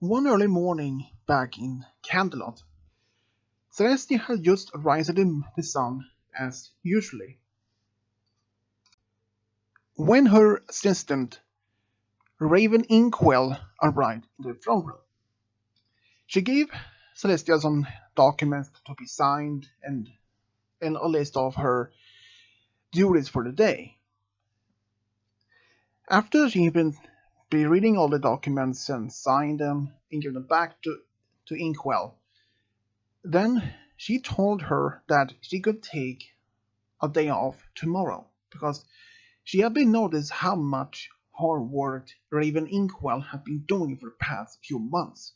One early morning back in Canterlot, Celestia had just risen in the sun as usually, when her assistant, Raven Inkwell, arrived in the throne room. She gave Celestia some documents to be signed and a list of her duties for the day. After she had been reading all the documents and signed them and given them back to Inkwell, then she told her that she could take a day off tomorrow because she had been noticed how much hard work Raven Inkwell had been doing for the past few months.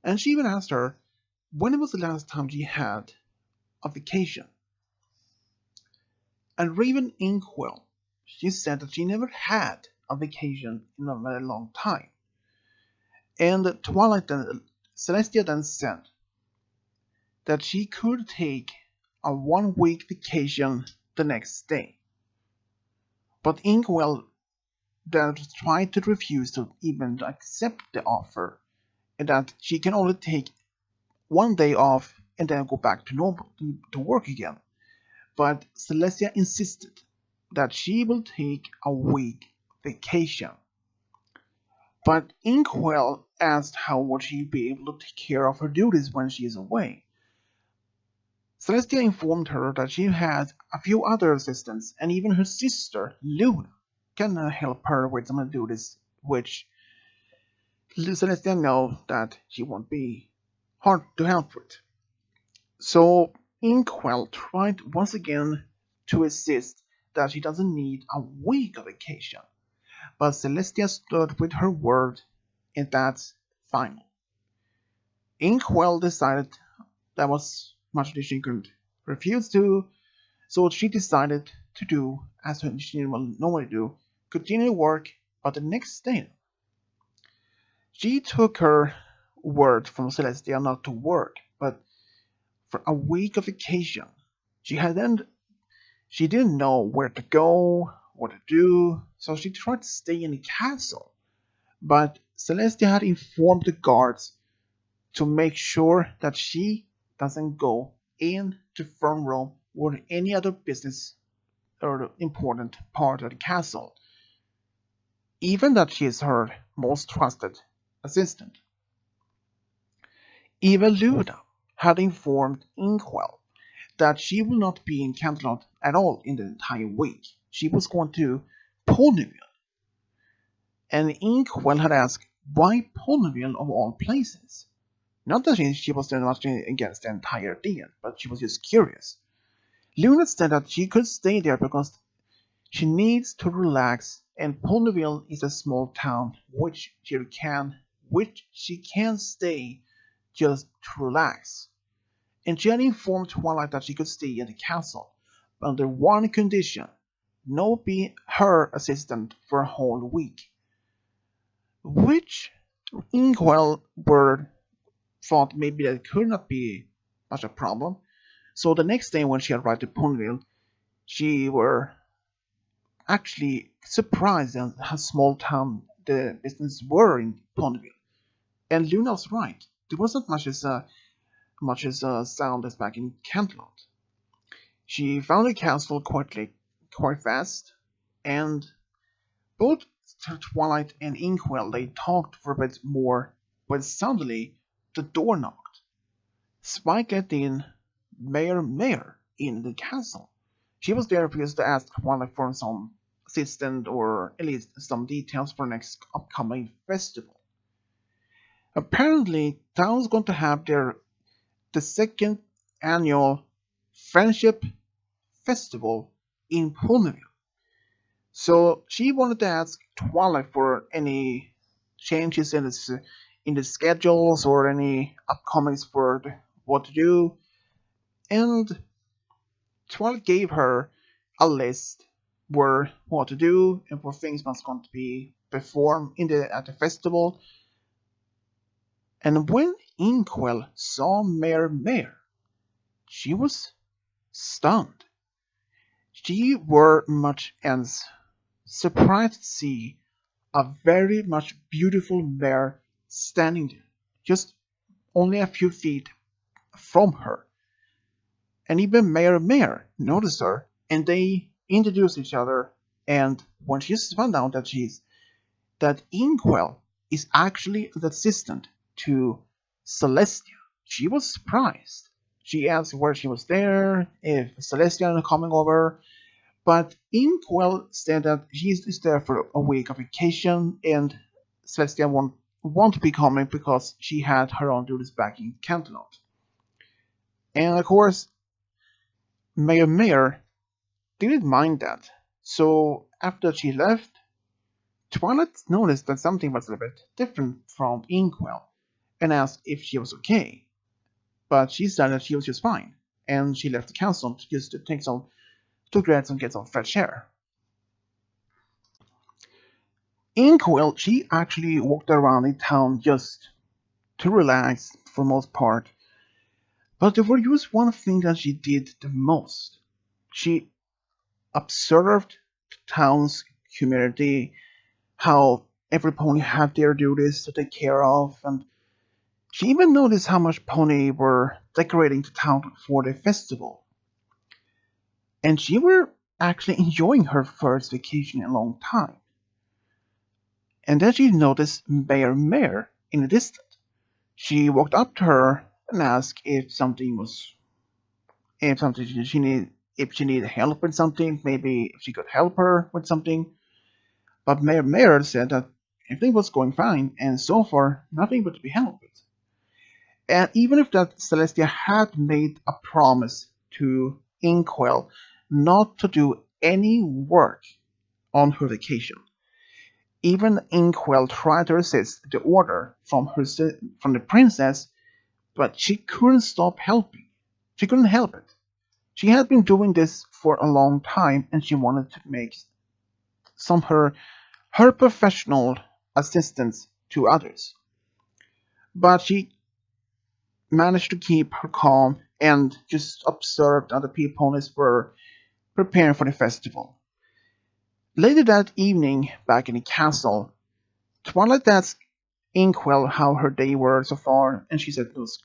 And she even asked her when was the last time she had a vacation. And Raven Inkwell, she said that she never had a vacation in a very long time. And Twilight Celestia then said that she could take a 1 week vacation the next day. But Inkwell then tried to refuse to even accept the offer, and that she can only take 1 day off and then go back to normal to work again. But Celestia insisted that she will take a week vacation. But Inkwell asked how would she be able to take care of her duties when she is away. Celestia informed her that she had a few other assistants, and even her sister, Luna, can help her with some of the duties, which Celestia knows that she won't be hard to help with. So Inkwell tried once again to insist that she doesn't need a week of vacation, but Celestia stood with her word, and that's final. Inkwell decided that was much that she could refuse to, so she decided to do as she will normally do, continue work, but the next day she took her word from Celestia not to work, but for a week of vacation. She didn't know where to go, what to do, so she tried to stay in the castle. But Celestia had informed the guards to make sure that she doesn't go in to throne room or any other business or important part of the castle, even that she is her most trusted assistant. Even Luna had informed Inkwell that she will not be in Canterlot at all in the entire week. She was going to Ponyville, and Inkwell had asked why Ponyville of all places. Not that she was doing much against the entire deal, but she was just curious. Luna said that she could stay there because she needs to relax, and Ponyville is a small town which she can stay just to relax. And she had informed Twilight that she could stay at the castle, but under one condition: no be her assistant for a whole week. Which Inkwell were thought maybe that could not be much a problem. So the next day when she arrived at Ponyville, she were actually surprised at how small town the business were in Ponyville. And Luna was right. There wasn't much as sound as back in Canterlot. She found the castle quite fast, and both Twilight and Inkwell they talked for a bit more, but suddenly the door knocked. Spike let in Mare in the castle. She was there because to ask Twilight for some assistant or at least some details for next upcoming festival. Apparently, town's going to have the second annual Friendship Festival in Ponyville. So she wanted to ask Twilight for any changes in the schedules or any upcomings for what to do, and Twilight gave her a list where what to do and for things was going to be performed at the festival. And when Inkwell saw Mare, she was stunned. She were much as surprised to see a very much beautiful mare standing there, just only a few feet from her. And even Mare noticed her, and they introduced each other. And when she found out that Inkwell is actually the assistant to Celestia, she was surprised. She asked where she was there, if Celestia was coming over, but Inkwell said that she is there for a week of vacation, and Celestia won't be coming because she had her own duties back in Canterlot. And of course, Mayor didn't mind that. So after she left, Twilight noticed that something was a little bit different from Inkwell and asked if she was okay. But she said that she was just fine, and she left the castle just to get some fresh air. Inkwell, she actually walked around in town just to relax for the most part. But there was one thing that she did the most. She observed the town's community, how every pony had their duties to take care of, and she even noticed how much pony were decorating the town for the festival. And she were actually enjoying her first vacation in a long time. And then she noticed Mare in the distance. She walked up to her and asked if something she need if she needed help with something, maybe if she could help her with something. But Mare said that everything was going fine, and so far nothing but to be helped with. And even if that Celestia had made a promise to Inkwell not to do any work on her vacation, even Inkwell tried to resist the order from the princess, but she couldn't stop helping. She couldn't help it. She had been doing this for a long time, and she wanted to make some her professional assistance to others. But she managed to keep her calm and just observed other ponies were preparing for the festival. Later that evening, back in the castle, Twilight asked Inkwell how her day were so far, and she said it was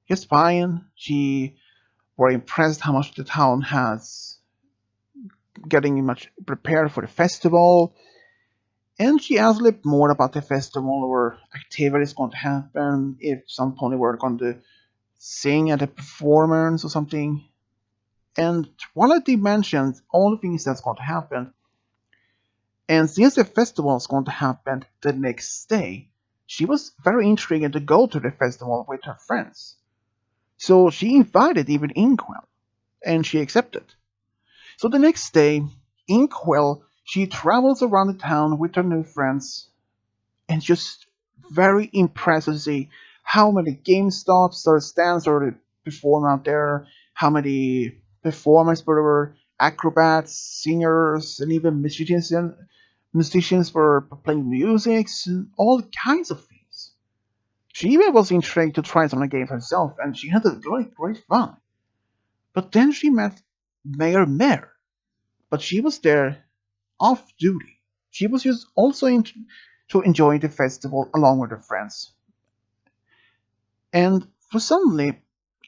just fine. She were impressed how much the town has getting much prepared for the festival. And she asked a little more about the festival or activities going to happen, if some pony were going to sing at a performance or something. And Twilight mentioned all the things that's going to happen. And since the festival is going to happen the next day, she was very intrigued to go to the festival with her friends. So she invited even Inkwell, and she accepted. So the next day, Inkwell, she travels around the town with her new friends, and just very impressed to see how many game stops or stands are performed out there, how many performers were acrobats, singers, and even musicians were playing music, and all kinds of things. She even was intrigued to try some of the games herself, and she had a great fun. But then she met Mayor Mare, but she was there off duty. She was just also to enjoy the festival along with her friends. And for suddenly,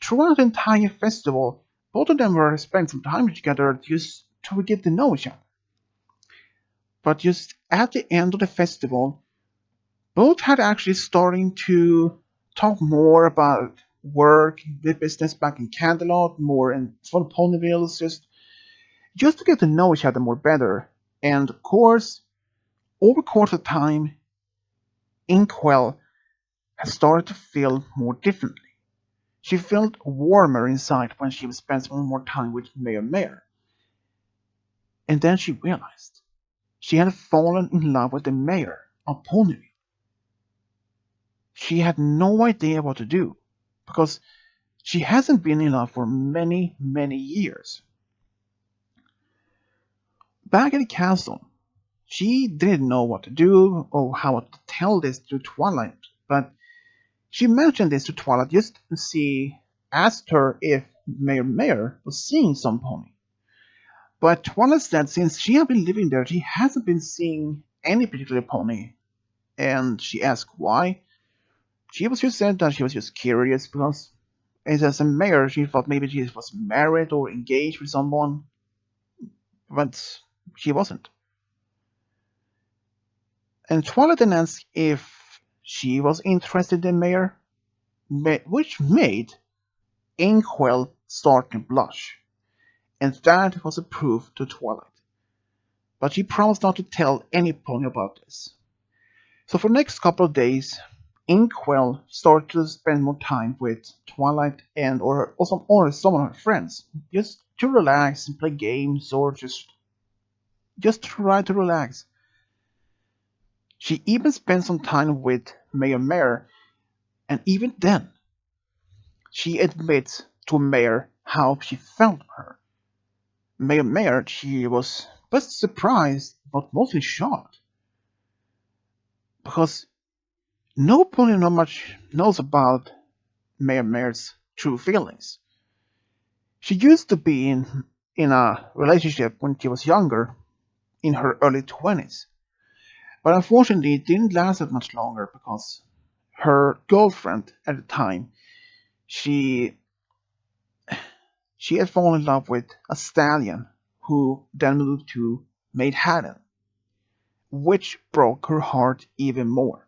throughout the entire festival, both of them were spending some time together just to get to know each other. But just at the end of the festival, both had actually starting to talk more about work, the business back in Canterlot, more in for Ponyville, just to get to know each other more better. And of course, over the course of time, Inkwell had started to feel more differently. She felt warmer inside when she spent more time with Mayor Mare. And then she realized she had fallen in love with the mayor of Ponyville. She had no idea what to do because she hasn't been in love for many years. Back at the castle, she didn't know what to do or how to tell this to Twilight, but she mentioned this to Twilight just to see, asked her if Mayor Mare was seeing some pony. But Twilight said since she had been living there, she hasn't been seeing any particular pony, and she asked why. She was just said that she was just curious because as a mayor, she thought maybe she was married or engaged with someone, but she wasn't. And Twilight then asked if she was interested in Mayor, which made Inkwell start to blush, and that was a proof to Twilight. But she promised not to tell any pony about this. So for the next couple of days, Inkwell started to spend more time with Twilight and or some of her friends, just to relax and play games or just try to relax. She even spent some time with Mayor Mare, and even then, she admits to Mayor how she felt her. Mayor, she was both surprised but mostly shocked because nobody not much knows about Mayor's true feelings. She used to be in a relationship when she was younger, in her early 20s, but unfortunately it didn't last that much longer because her girlfriend at the time, she she had fallen in love with a stallion who then moved to Manhattan, which broke her heart even more.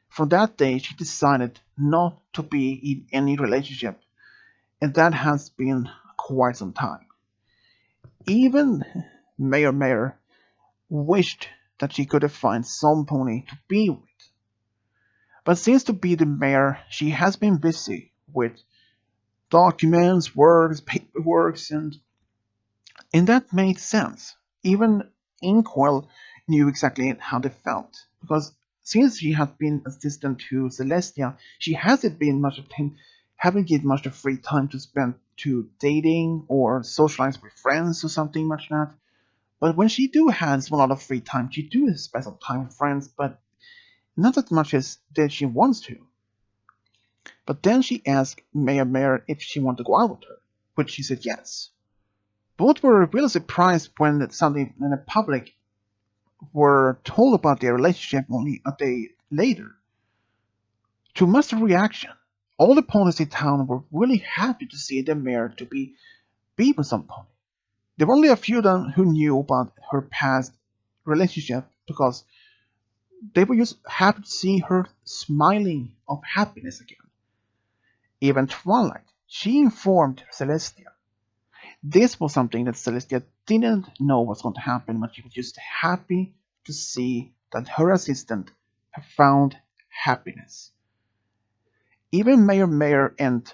From that day, she decided not to be in any relationship, and that has been quite some time. Even Mayor wished that she could have found some pony to be with. But since to be the mayor, she has been busy with documents, works, paperwork, and that made sense. Even Inkwell knew exactly how they felt, because since she had been assistant to Celestia, she hasn't been much of time, haven't given much of free time to spend to dating or socialize with friends or something much that. But when she do has a lot of free time, she do spend some time with friends, but not as much as that she wants to. But then she asked Mayor if she wanted to go out with her, which she said yes. Both were really surprised when something in the public were told about their relationship only a day later. To much reaction, all the ponies in town were really happy to see the mayor to be with some pony. There were only a few of them who knew about her past relationship because they were just happy to see her smiling of happiness again. Even Twilight, she informed Celestia. This was something that Celestia didn't know was going to happen, but she was just happy to see that her assistant had found happiness. Even Mayor and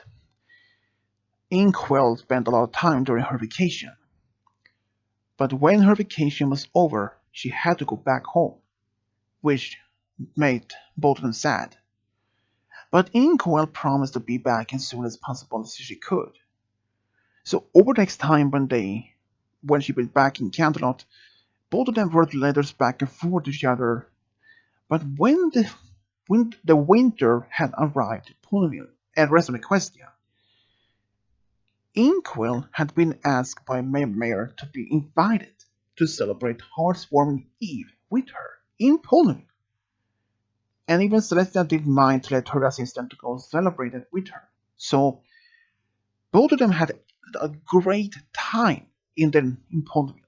Inkwell spent a lot of time during her vacation. But when her vacation was over, she had to go back home, which made both of them sad. But Inkwell promised to be back as soon as possible as she could. So over the next time when she went back in Canterlot, both of them wrote letters back and forth to each other. But when the winter had arrived at Ponyville and rest of Equestria, Inkwell had been asked by Mayor to be invited to celebrate Heartswarming Eve with her in Ponyville. And even Celestia didn't mind to let her assistant go celebrate it with her. So both of them had a great time in Ponyville,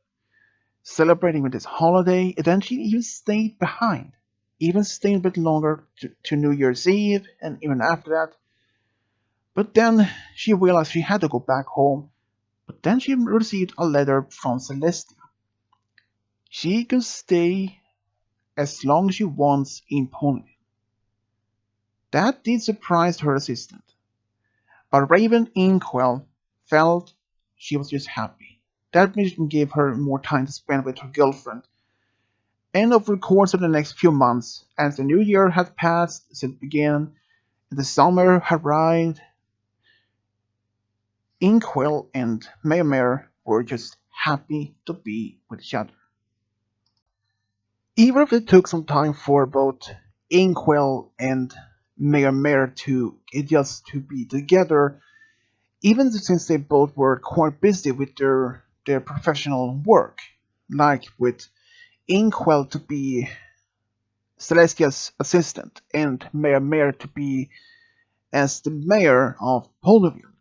celebrating with this holiday, and then she even stayed behind, even stayed a bit longer to New Year's Eve, and even after that. But then she realized she had to go back home. But then she received a letter from Celestia. She can stay as long as she wants in Ponyville. That did surprise her assistant. But Raven Inkwell felt she was just happy. That mission gave her more time to spend with her girlfriend. And over the course of the next few months, as the new year had passed, as it began, and the summer had arrived, Inkwell and Mayor were just happy to be with each other. Even if it took some time for both Inkwell and Mayor to just to be together, even since they both were quite busy with their professional work, like with Inkwell to be Celestia's assistant, and Mare to be as the mayor of Ponyville.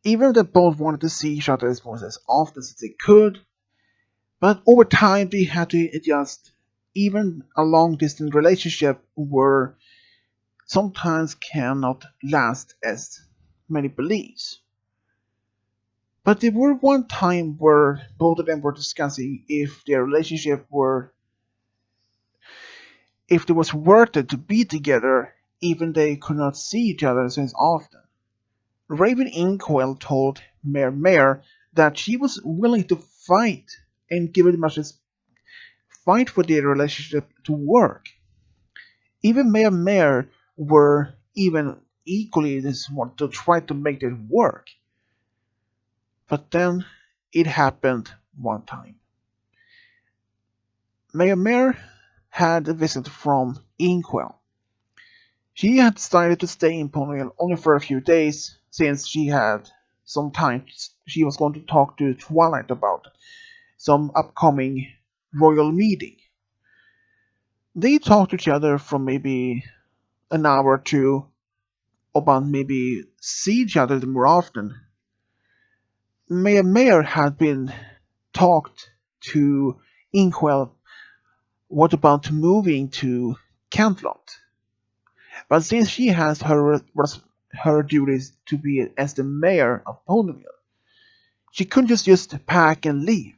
Even they both wanted to see each other as often as they could, but over time they had to adjust. Even a long distance relationship were sometimes cannot last as many believes. But there were one time where both of them were discussing if their relationship were if it was worth it to be together, even they could not see each other so often. Raven Inkwell told Mare that she was willing to fight and give it much as fight for their relationship to work. Even Mare were even equally this one to try to make it work. But then it happened one time. Mare had a visit from Inkwell. She had decided to stay in Ponyville only for a few days, since she had some time she was going to talk to Twilight about some upcoming royal meeting. They talked to each other for maybe an hour or two about maybe see each other more often. Mayor had been talked to Inkwell what about moving to Cantlot. But since she has her duties to be as the mayor of Ponyville, she couldn't just pack and leave.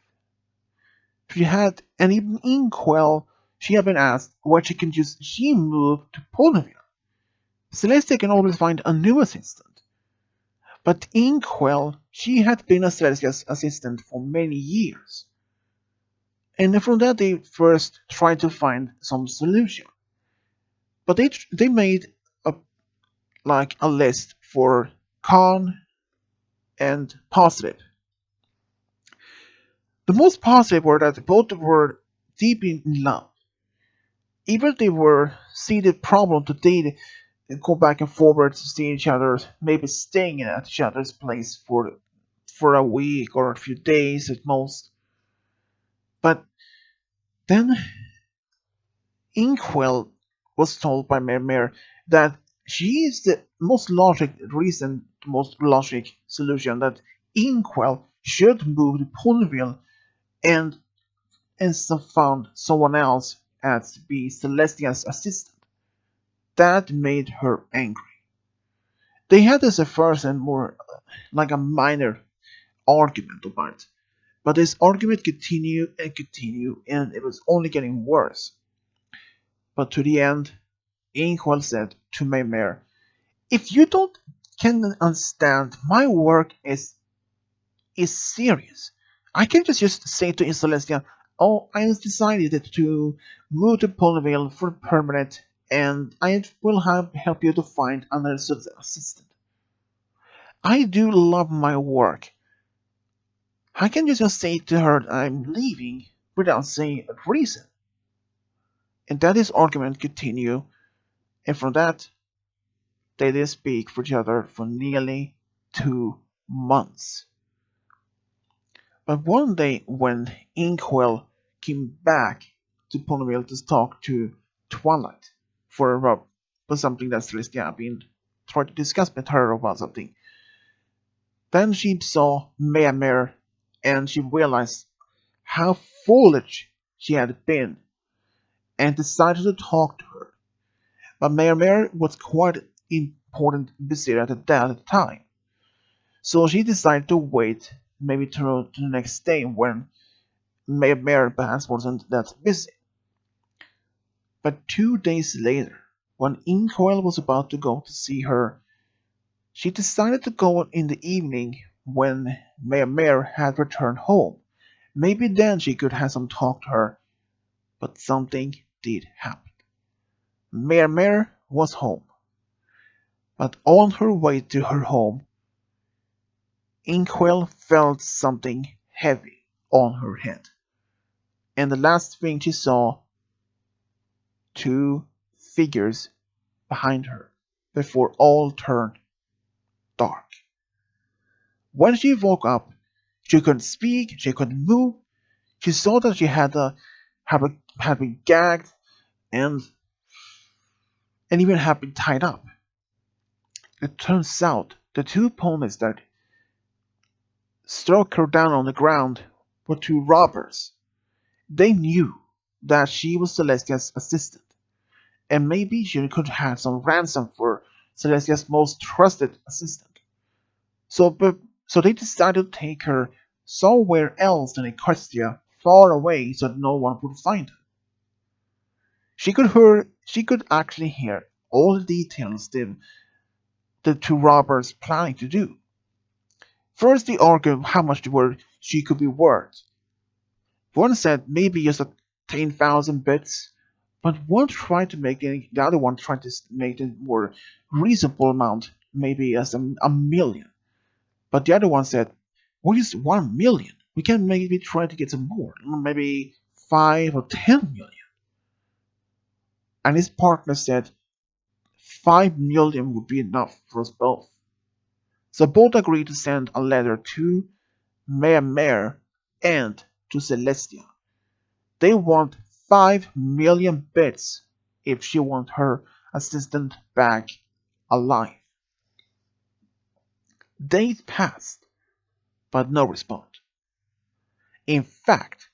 She had, and even Inkwell, she had been asked why she move to Ponyville. Celestia can always find a new assistant. But Inkwell, she had been a Celestia's assistant for many years. And from that they first tried to find some solution. But they made a a list for con and positive. The most positive were that both were deeply in love. Even if they were see the problem to date and go back and forward to see each other, maybe staying at each other's place for a week or a few days at most. But then Inkwell was told by Mare that she is the most logic reason, the most logic solution that Inkwell should move to Ponyville and found someone else as to be Celestia's assistant. That made her angry. They had this at first and more like a minor argument about it. But this argument continued and continued, and it was only getting worse. But to the end, Inkwell said to Mare, "If you don't can understand, my work is serious. I can't just say to Celestia, oh, I have decided to move to Ponyville for permanent, and I will help you to find another assistant. I do love my work. I can just say to her I'm leaving without saying a reason." And that is argument continue, and from that they did speak for each other for nearly 2 months. But one day when Inkwell came back to Ponyville to talk to Twilight for something that Celestia had been trying to discuss with her about something, then she saw Mare and she realized how foolish she had been and decided to talk to her. But Mare was quite important busy at the time, so she decided to wait maybe to the next day when Mare perhaps wasn't that busy. But 2 days later, when Inkwell was about to go to see her, she decided to go in the evening when Mare had returned home. Maybe then she could have some talk to her, but something did happen. Mare was home, but on her way to her home, Inkwell felt something heavy on her head. And the last thing she saw, two figures behind her before all turned dark. When she woke up, she couldn't speak, she couldn't move. She saw that she had been gagged, and even have been tied up. It turns out the two ponies that struck her down on the ground were two robbers. They knew that she was Celestia's assistant, and maybe she could have some ransom for Celestia's most trusted assistant. So, so they decided to take her somewhere else in Equestria, far away, so that no one would find her. She could actually hear all the details the two robbers planning to do. First, they argued how much she could be worth. One said maybe just 10,000 bits, but the other one tried to make a more reasonable amount, maybe as a million. But the other one said, "What is 1 million? We can maybe try to get some more, maybe 5 or 10 million." And his partner said 5 million would be enough for us both. So both agreed to send a letter to Mare and to Celestia. They want 5 million bits if she wants her assistant back alive. Days passed, but no response. In fact,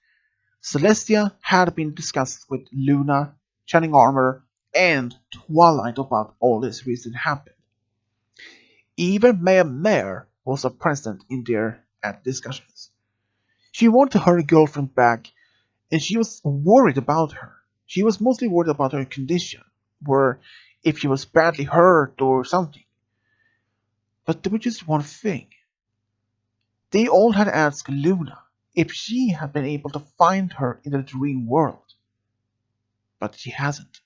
Celestia had been discussed with Luna, Shining Armor, and Twilight about all this recent happened. Even Mare was present in their discussions. She wanted her girlfriend back, and she was worried about her. She was mostly worried about her condition, or if she was badly hurt or something. But there was just one thing. They all had asked Luna if she had been able to find her in the dream world, but she hasn't.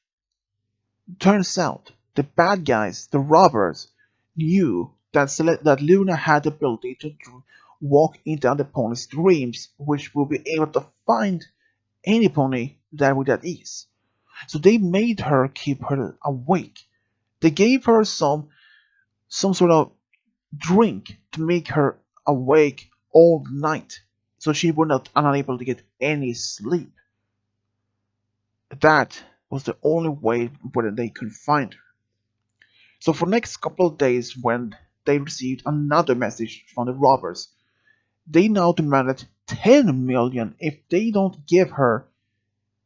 Turns out the bad guys, the robbers, knew that Luna had the ability to walk into other ponies' dreams, which will be able to find any pony that with that ease. So they made her keep her awake. They gave her some sort of drink to make her awake all night, so she would not unable to get any sleep. That was the only way where they could find her. So for the next couple of days, when they received another message from the robbers, they now demanded 10 million. If they don't give her,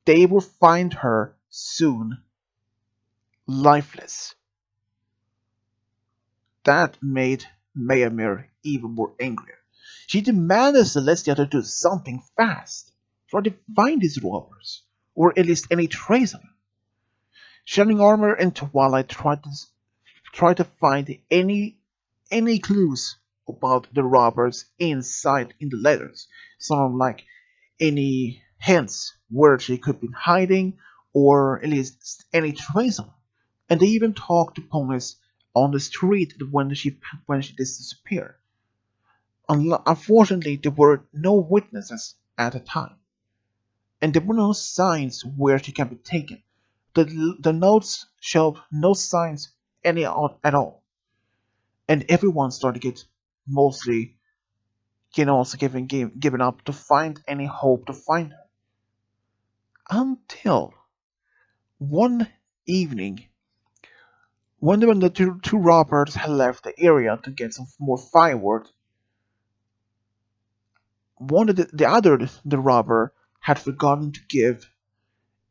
they will find her soon, lifeless. That made Mayamir even more angry. She demanded Celestia to do something fast, try to find these robbers, or at least any trace of them. Shining Armor and Twilight tried to find any clues about the robbers inside in the letters. Some like any hints where she could be hiding, or at least any trace of them. And they even talked to ponies on the street when she disappeared. Unfortunately, there were no witnesses at the time, and there were no signs where she can be taken. The notes showed no signs any at all, and everyone started to get mostly, also given up to find any hope to find her. Until one evening, when the two robbers had left the area to get some more firewood, the robber had forgotten to give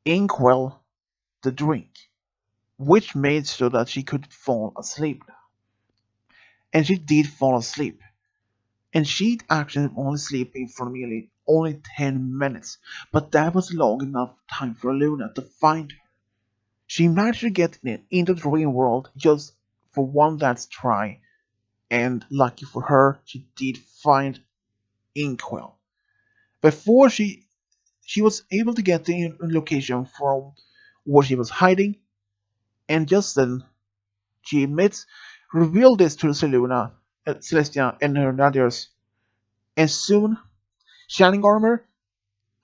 Inkwell the drink, which made so that she could fall asleep. And she did fall asleep. And she'd actually only sleeping for nearly only 10 minutes, but that was long enough time for Luna to find her. She managed to get into the dream world just for one last try, and lucky for her, she did find Inkwell. Before she was able to get the location from where she was hiding, and just then she revealed this to Seluna, Celestia, and her others, and soon Shining Armor,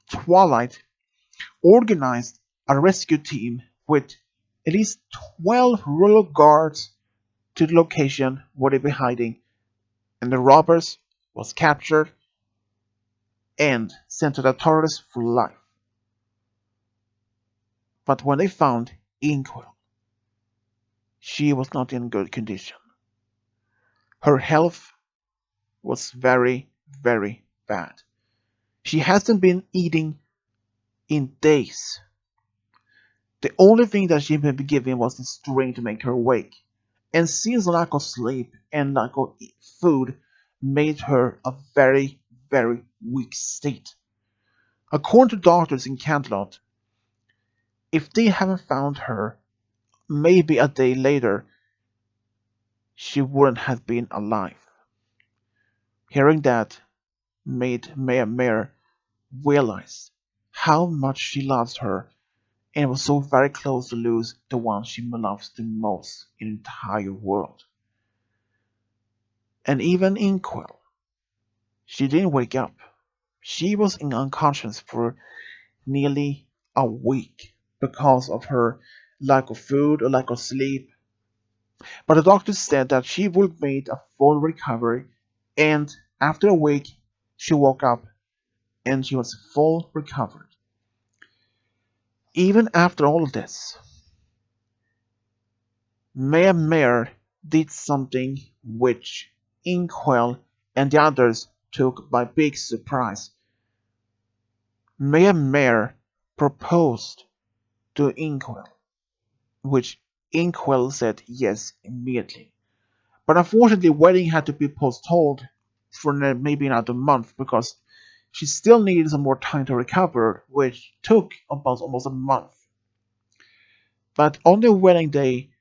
Twilight organized a rescue team with at least 12 royal guards to the location where they were hiding, and the robbers was captured and sent to the authorities for life. But when they found Inkwell, she was not in good condition. Her health was very, very bad. She hasn't been eating in days. The only thing that she had been given was the string to make her awake. And since lack of sleep and lack of food made her a very, very weak state. According to doctors in Cantlot, if they haven't found her, maybe a day later, she wouldn't have been alive. Hearing that made Mare realize how much she loves her and was so very close to lose the one she loves the most in the entire world. And even Inkwell, she didn't wake up. She was in unconscious for nearly a week because of her lack of food or lack of sleep. But the doctor said that she would make a full recovery, and after a week, she woke up and she was full recovered. Even after all this, Mare did something which Inkwell and the others took by big surprise. Mare proposed to Inkwell, which Inkwell said yes immediately. But unfortunately, the wedding had to be postponed for maybe another month because she still needed some more time to recover, which took about almost a month. But on the wedding day,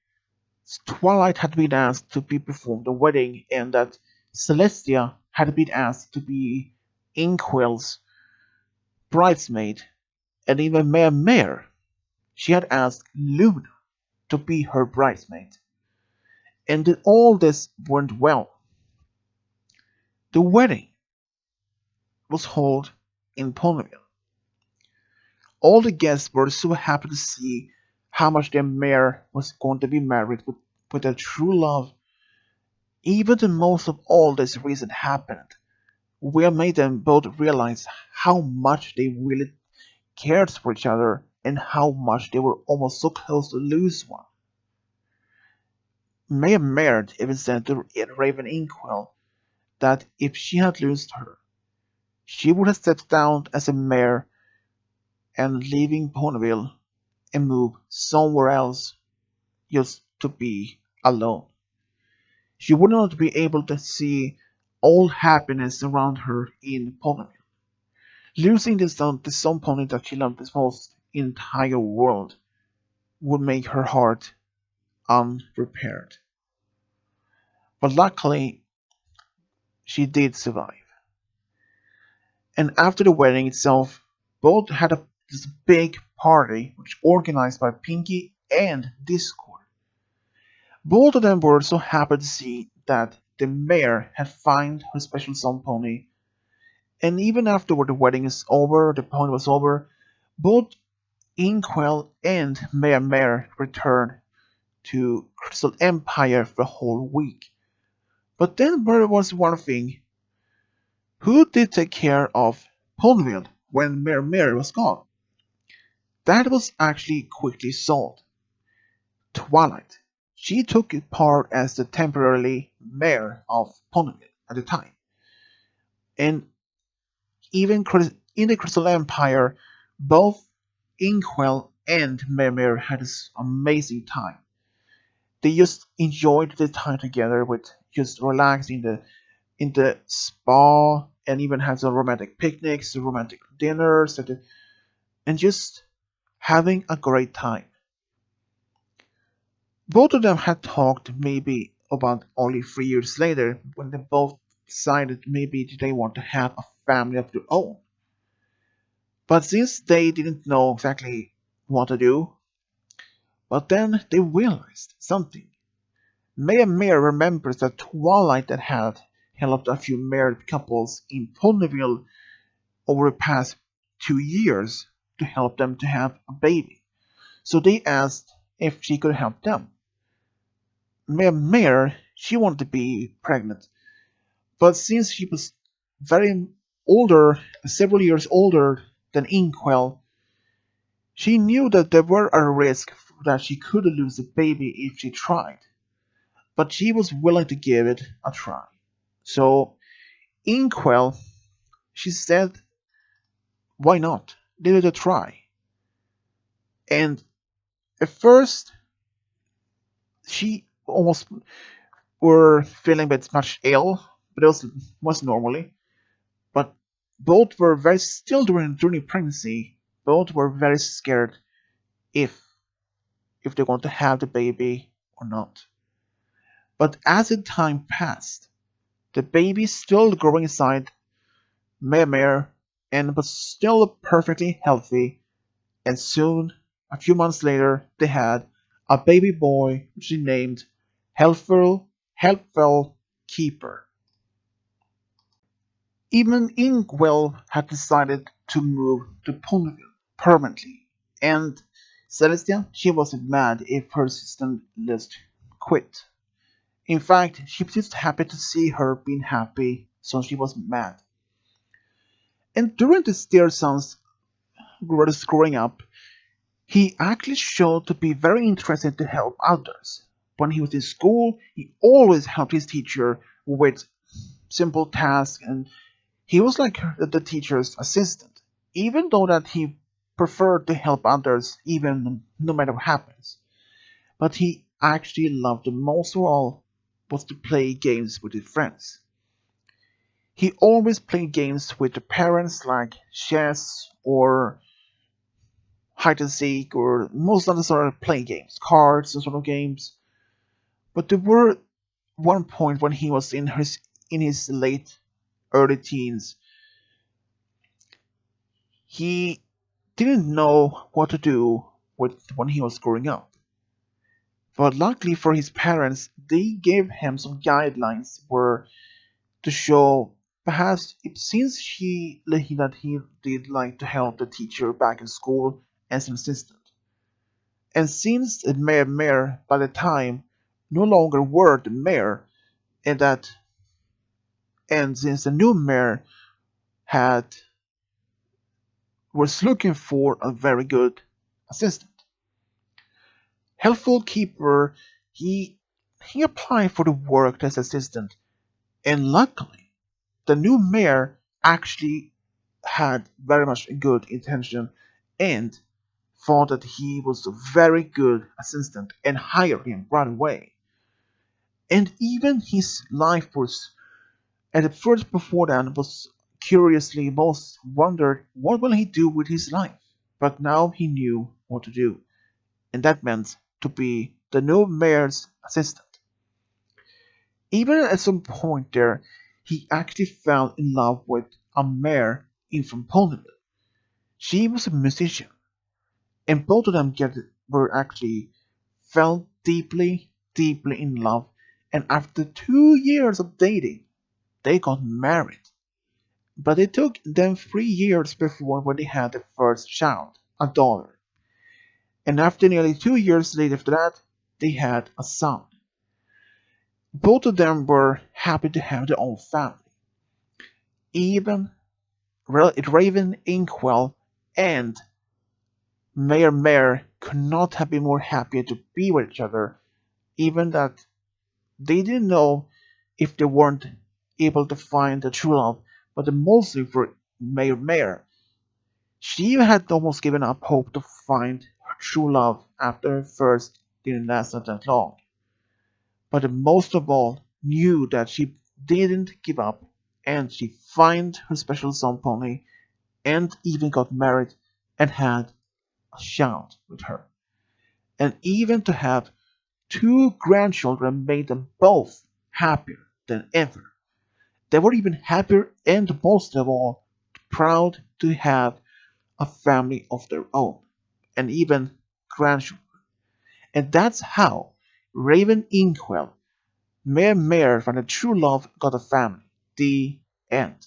Twilight had been asked to be performed the wedding, and that Celestia had been asked to be Inkwell's bridesmaid, and even Mare, she had asked Luna to be her bridesmaid. And all this went well. The wedding was held in Ponyville. All the guests were so happy to see how much their Mare was going to be married with their true love. Even the most of all this reason happened, we made them both realize how much they really cared for each other and how much they were almost so close to lose one. Mare even said to Raven Inkwell that if she had lost her, she would have stepped down as a mayor and leaving Ponyville and move somewhere else just to be alone. She would not be able to see all happiness around her in Ponyville. Losing the some pony that she loved the most in the entire world would make her heart unprepared. But luckily, she did survive. And after the wedding itself, both had this big party which organized by Pinky and Discord. Both of them were so happy to see that the mayor had found her special sun pony, and even after the wedding is over, the pony was over, both Inkwell and Mare returned to Crystal Empire for a whole week. But then there was one thing. Who did take care of Ponyville when Mare was gone? That was actually quickly solved. Twilight. She took part as the temporary mayor of Ponyville at the time. And even in the Crystal Empire, both Inkwell and Mare had this amazing time. They just enjoyed the time together with just relaxing in the spa and even had some romantic picnics, romantic dinners, and just having a great time. Both of them had talked maybe about only 3 years later when they both decided maybe they want to have a family of their own. But since they didn't know exactly what to do, but then they realized something. Mare remembers that Twilight had helped a few married couples in Ponyville over the past 2 years to help them to have a baby. So they asked if she could help them. Mare, she wanted to be pregnant, but since she was very older, several years older than Inkwell, She knew that there were a risk that she could lose the baby if she tried, but she was willing to give it a try. So, Inkwell, she said, why not? Give it a try. And at first, she almost were feeling a bit much ill, but it was normally. But both were very still during pregnancy. Both were very scared if if they're going to have the baby or not. But as the time passed, the baby still growing inside Mare and was still perfectly healthy. And soon, a few months later, they had a baby boy which they named Helpful Keeper. Even Inkwell had decided to move to Ponyville permanently, and Celestia, she wasn't mad if her sister just quit. In fact, she was just happy to see her being happy, so she wasn't mad. And during this dear son's growing up, he actually showed to be very interested to help others. When he was in school, he always helped his teacher with simple tasks, and he was like the teacher's assistant, even though that he preferred to help others even no matter what happens. But he actually loved the most of all was to play games with his friends. He always played games with the parents like chess or hide and seek or most other sort of play games, cards and sort of games. But there were one point when he was in his late early teens, he didn't know what to do with when he was growing up. But luckily for his parents, they gave him some guidelines where to show perhaps it seems that he did like to help the teacher back in school as an assistant. And since the mayor by the time no longer were the mayor, and that and since the new mayor had was looking for a very good assistant, helpful keeper, he he applied for the work as assistant, and luckily the new mayor actually had very much good intention and thought that he was a very good assistant and hired him right away. And even his life was at the first before that was curiously most wondered what will he do with his life. But now he knew what to do, and that meant to be the new mayor's assistant. Even at some point there, he actually fell in love with a mayor in from Ponyville. She was a musician, and both of them were actually fell deeply in love. And after 2 years of dating, they got married. But it took them 3 years before when they had their first child, a daughter. And after nearly 2 years later after that, they had a son. Both of them were happy to have their own family. Even Raven Inkwell and Mayor Mare could not have been more happier to be with each other, even that they didn't know if they weren't able to find the true love, but mostly for Mayor Mare. She had almost given up hope to find her true love after her first didn't last that long, but most of all knew that she didn't give up and she found her special son pony and even got married and had a child with her. And even to have two grandchildren made them both happier than ever. They were even happier and most of all proud to have a family of their own and even grandchildren. And that's how Raven Inkwell, Mare Mare from the True Love got a family. The end.